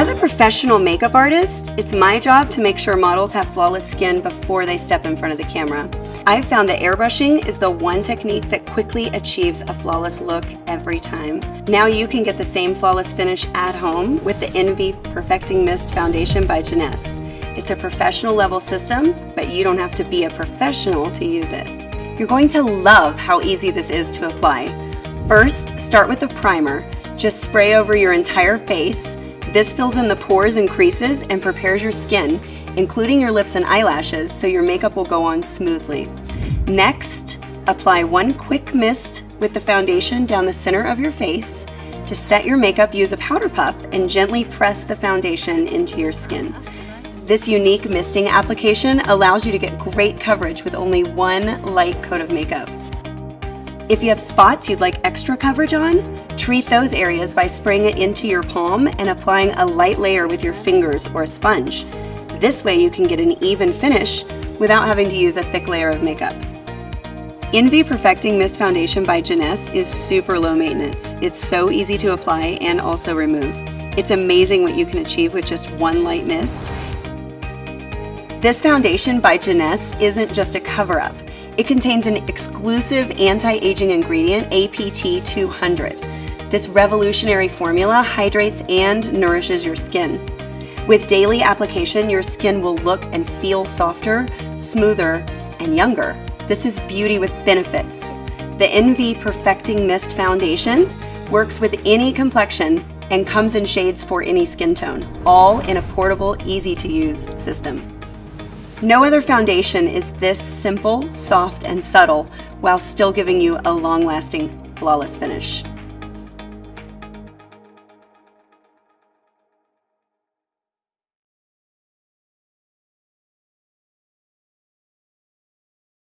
As a professional makeup artist, it's my job to make sure models have flawless skin before they step in front of the camera. I've found that airbrushing is the one technique that quickly achieves a flawless look every time. Now you can get the same flawless finish at home with the Envy Perfecting Mist Foundation by Jeunesse. It's a professional level system, but you don't have to be a professional to use it. You're going to love how easy this is to apply. First, start with a primer. Just spray over your entire face. This fills in the pores and creases and prepares your skin, including your lips and eyelashes, so your makeup will go on smoothly. Next, apply one quick mist with the foundation down the center of your face. To set your makeup, use a powder puff and gently press the foundation into your skin. This unique misting application allows you to get great coverage with only one light coat of makeup. If you have spots you'd like extra coverage on, treat those areas by spraying it into your palm and applying a light layer with your fingers or a sponge. This way you can get an even finish without having to use a thick layer of makeup. Envy Perfecting Mist Foundation by Jeunesse is super low maintenance. It's so easy to apply and also remove. It's amazing what you can achieve with just one light mist. This foundation by Jeunesse isn't just a cover-up. It contains an exclusive anti-aging ingredient, APT 200. This revolutionary formula hydrates and nourishes your skin. With daily application, your skin will look and feel softer, smoother, and younger. This is beauty with benefits. The Envy Perfecting Mist Foundation works with any complexion and comes in shades for any skin tone, all in a portable, easy-to-use system. No other foundation is this simple, soft, and subtle, while still giving you a long-lasting, flawless finish.